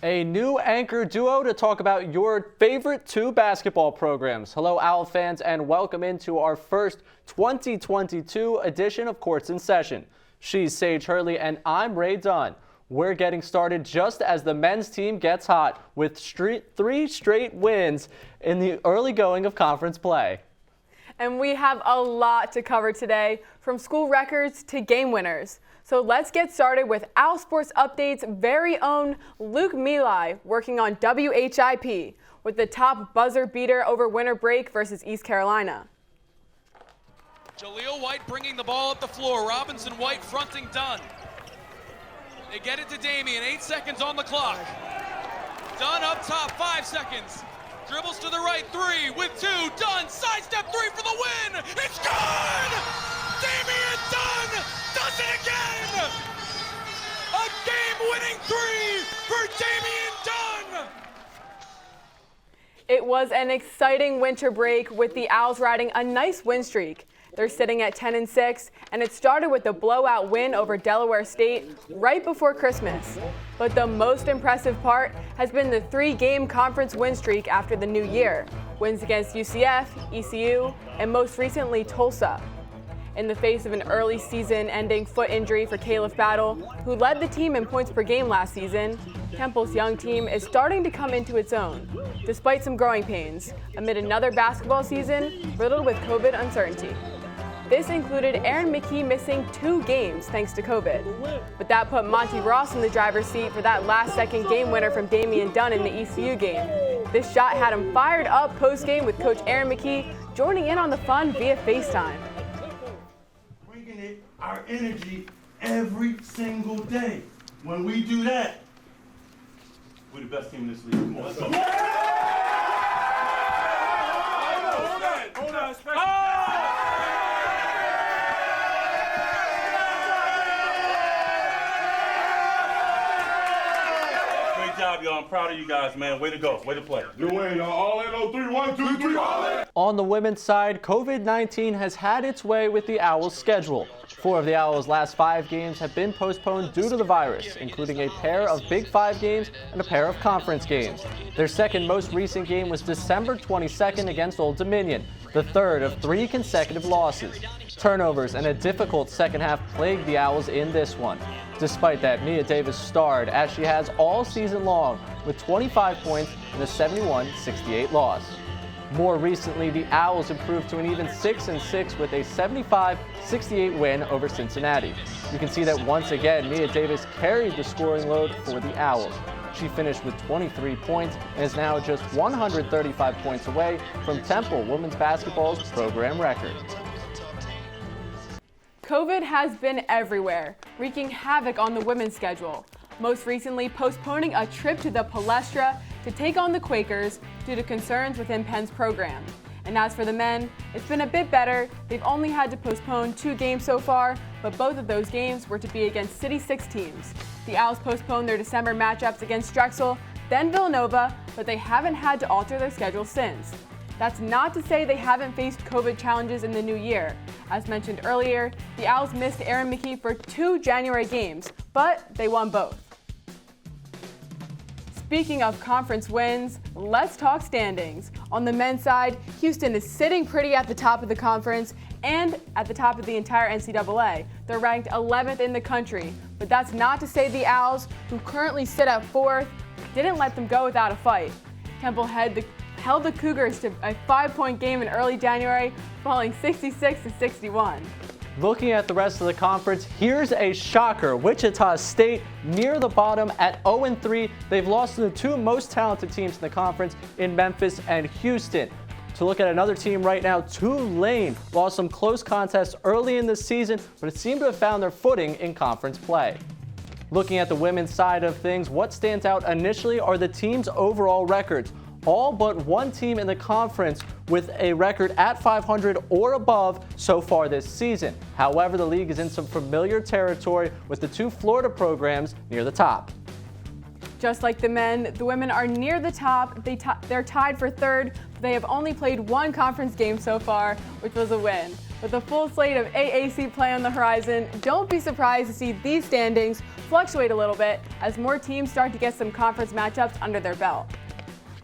A new anchor duo to talk about your favorite two basketball programs. Hello, Owl fans, and welcome into our first 2022 edition of Courts in Session. She's Sage Hurley, and I'm Ray Dunne. We're getting started just as the men's team gets hot with three straight wins in the early going of conference play. And we have a lot to cover today, from school records to game winners. So let's get started with Owl Sports Update's very own Luke Mckee working on WHIP with the top buzzer beater over winter break versus East Carolina. Jaleel White bringing the ball up the floor. Robinson White fronting Dunne. They get it to Damian. 8 seconds on the clock. Dunne up top. 5 seconds. Dribbles to the right. 3 with 2. Dunne sidestep 3 for the win. It's good! Damian Dunne does it again! A game-winning 3 for Damian Dunne! It was an exciting winter break with the Owls riding a nice win streak. They're sitting at 10-6, and it started with a blowout win over Delaware State right before Christmas. But the most impressive part has been the 3-game conference win streak after the new year. Wins against UCF, ECU, and most recently Tulsa. In the face of an early season-ending foot injury for Caleb Battle, who led the team in points per game last season, Temple's young team is starting to come into its own, despite some growing pains, amid another basketball season riddled with COVID uncertainty. This included Aaron Mckee missing 2 games thanks to COVID. But that put Monty Ross in the driver's seat for that last-second game winner from Damian Dunne in the ECU game. This shot had him fired up post-game with Coach Aaron Mckee joining in on the fun via FaceTime. Bringing it, our energy every single day. When we do that, we're the best team in this league. Come on, let's go. Hold on. Great job, y'all. I'm proud of you guys, man. Way to go. Way to play. You ain't all in 03, 1, 2, 3, all in. On the women's side, COVID-19 has had its way with the Owls' schedule. 4 of the Owls' last 5 games have been postponed due to the virus, including a pair of Big 5 games and a pair of conference games. Their second most recent game was December 22nd against Old Dominion, the third of 3 consecutive losses. Turnovers and a difficult second half plagued the Owls in this one. Despite that, Mia Davis starred, as she has all season long, with 25 points in a 71-68 loss. More recently, the Owls improved to an even 6-6 with a 75-68 win over Cincinnati. You can see that once again, Mia Davis carried the scoring load for the Owls. She finished with 23 points and is now just 135 points away from Temple women's basketball's program record. COVID has been everywhere, wreaking havoc on the women's schedule. Most recently postponing a trip to the Palestra to take on the Quakers due to concerns within Penn's program. And as for the men, it's been a bit better. They've only had to postpone 2 games so far, but both of those games were to be against City 6 teams. The Owls postponed their December matchups against Drexel, then Villanova, but they haven't had to alter their schedule since. That's not to say they haven't faced COVID challenges in the new year. As mentioned earlier, the Owls missed Aaron Mckee for 2 January games, but they won both. Speaking of conference wins, let's talk standings. On the men's side, Houston is sitting pretty at the top of the conference and at the top of the entire NCAA. They're ranked 11th in the country, but that's not to say the Owls, who currently sit at 4th, didn't let them go without a fight. Temple held the Cougars to a 5-point game in early January, falling 66-61. Looking at the rest of the conference, here's a shocker. Wichita State near the bottom at 0-3. They've lost to the 2 most talented teams in the conference in Memphis and Houston. To look at another team right now, Tulane lost some close contests early in the season, but it seemed to have found their footing in conference play. Looking at the women's side of things, what stands out initially are the team's overall records. All but one team in the conference with a record at 500 or above so far this season. However, the league is in some familiar territory with the 2 Florida programs near the top. Just like the men, the women are near the top. They're tied for 3rd, but they have only played 1 conference game so far, which was a win. With a full slate of AAC play on the horizon, don't be surprised to see these standings fluctuate a little bit as more teams start to get some conference matchups under their belt.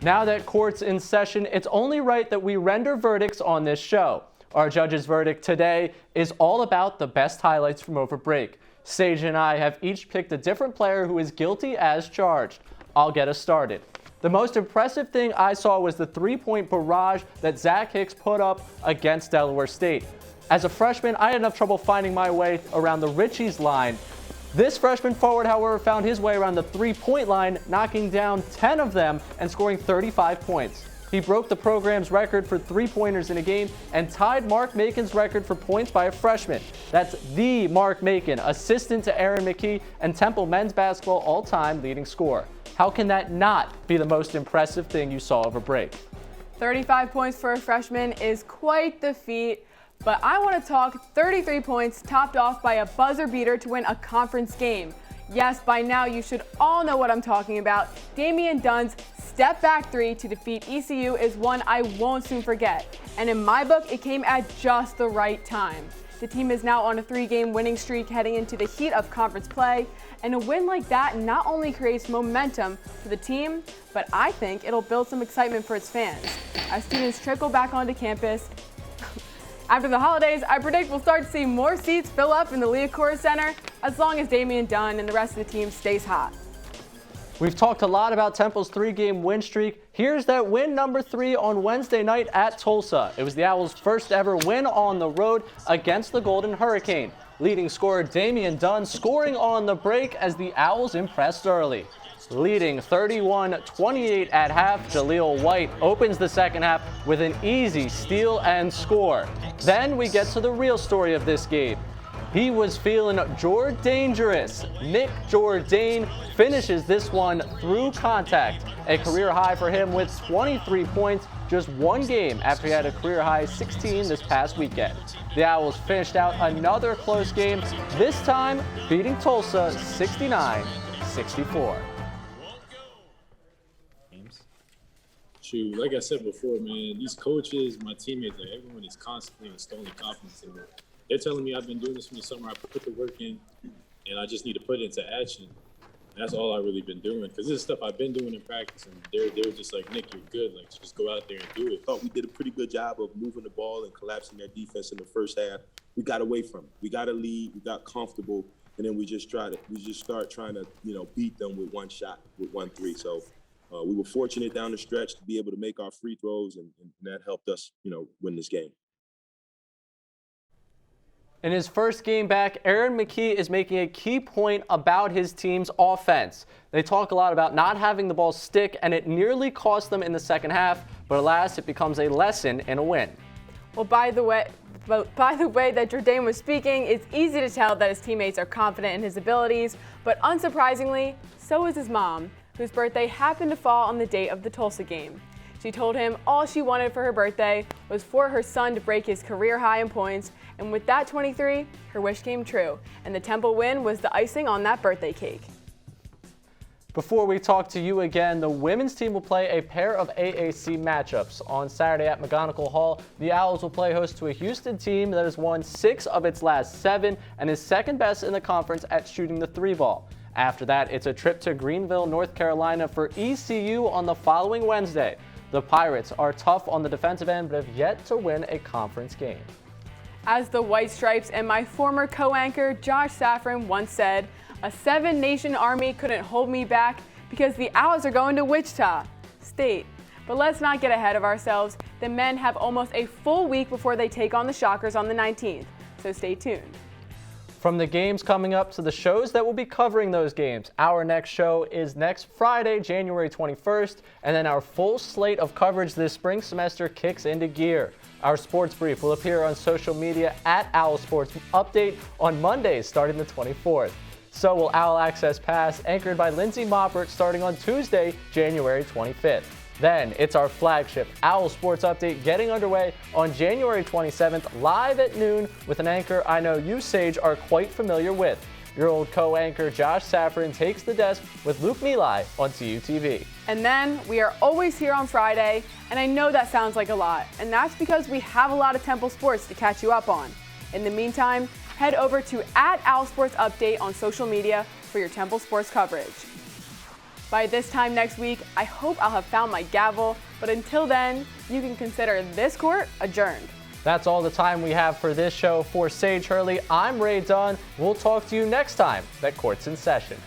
Now that court's in session, it's only right that we render verdicts on this show. Our judge's verdict today is all about the best highlights from over break. Sage and I have each picked a different player who is guilty as charged. I'll get us started. The most impressive thing I saw was the three-point barrage that Zach Hicks put up against Delaware State. As a freshman, I had enough trouble finding my way around the Ritchie's line. This freshman forward, however, found his way around the three-point line, knocking down 10 of them and scoring 35 points. He broke the program's record for three-pointers in a game and tied Mark Macon's record for points by a freshman. That's the Mark Macon, assistant to Aaron Mckee and Temple men's basketball all-time leading scorer. How can that not be the most impressive thing you saw over break? 35 points for a freshman is quite the feat, but I want to talk 33 points topped off by a buzzer beater to win a conference game. Yes, by now you should all know what I'm talking about. Damian Dunne's step back three to defeat ECU is one I won't soon forget. And in my book, it came at just the right time. The team is now on a 3-game winning streak heading into the heat of conference play. And a win like that not only creates momentum for the team, but I think it'll build some excitement for its fans. As students trickle back onto campus, after the holidays, I predict we'll start to see more seats fill up in the Liacouras Center as long as Damian Dunne and the rest of the team stays hot. We've talked a lot about Temple's 3-game win streak. Here's that win number 3 on Wednesday night at Tulsa. It was the Owls' first ever win on the road against the Golden Hurricane. Leading scorer Damian Dunne scoring on the break as the Owls impressed early. Leading 31-28 at half, Jaleel White opens the second half with an easy steal and score. Then we get to the real story of this game. He was feeling Jordangerous. Nick Jourdain finishes this one through contact. A career high for him with 23 points, just one game after he had a career high 16 this past weekend. The Owls finished out another close game, this time beating Tulsa 69-64. Shoot, like I said before, man, these coaches, my teammates, like everyone is constantly installing confidence in me. They're telling me I've been doing this from the summer. I put the work in, and I just need to put it into action. And that's all I've really been doing, because this is stuff I've been doing in practice, and they were just like, Nick, you're good. Like, just go out there and do it. I thought we did a pretty good job of moving the ball and collapsing their defense in the first half. We got away from it. We got a lead. We got comfortable, and then we just start trying to, beat them with one shot, with 1-3. So we were fortunate down the stretch to be able to make our free throws, and that helped us, win this game. In his first game back, Aaron Mckee is making a key point about his team's offense. They talk a lot about not having the ball stick, and it nearly cost them in the second half, but alas, it becomes a lesson in a win. Well, by the way that Jourdain was speaking, it's easy to tell that his teammates are confident in his abilities, but unsurprisingly, so is his mom, whose birthday happened to fall on the date of the Tulsa game. She told him all she wanted for her birthday was for her son to break his career high in points, and with that 23, her wish came true, and the Temple win was the icing on that birthday cake. Before we talk to you again, the women's team will play a pair of AAC matchups. On Saturday at McGonigal Hall, the Owls will play host to a Houston team that has won 6 of its last 7 and is second best in the conference at shooting the 3-ball. After that, it's a trip to Greenville, North Carolina for ECU on the following Wednesday. The Pirates are tough on the defensive end, but have yet to win a conference game. As the White Stripes and my former co-anchor Josh Safran once said, a 7-nation army couldn't hold me back because the Owls are going to Wichita State. But let's not get ahead of ourselves. The men have almost a full week before they take on the Shockers on the 19th, so stay tuned. From the games coming up to the shows that will be covering those games, our next show is next Friday, January 21st, and then our full slate of coverage this spring semester kicks into gear. Our sports brief will appear on social media at Owl Sports Update on Mondays starting the 24th. So will Owl Access Pass, anchored by Lindsay Moppert, starting on Tuesday, January 25th. Then it's our flagship Owl Sports Update getting underway on January 27th, live at noon with an anchor I know you, Sage, are quite familiar with. Your old co-anchor Josh Safran takes the desk with Luke Milai on TUTV. And then we are always here on Friday, and I know that sounds like a lot, and that's because we have a lot of Temple sports to catch you up on. In the meantime, head over to @OwlSportsUpdate on social media for your Temple sports coverage. By this time next week, I hope I'll have found my gavel, but until then, you can consider this court adjourned. That's all the time we have for this show. For Sage Hurley, I'm Ray Dunne. We'll talk to you next time that Court's in session.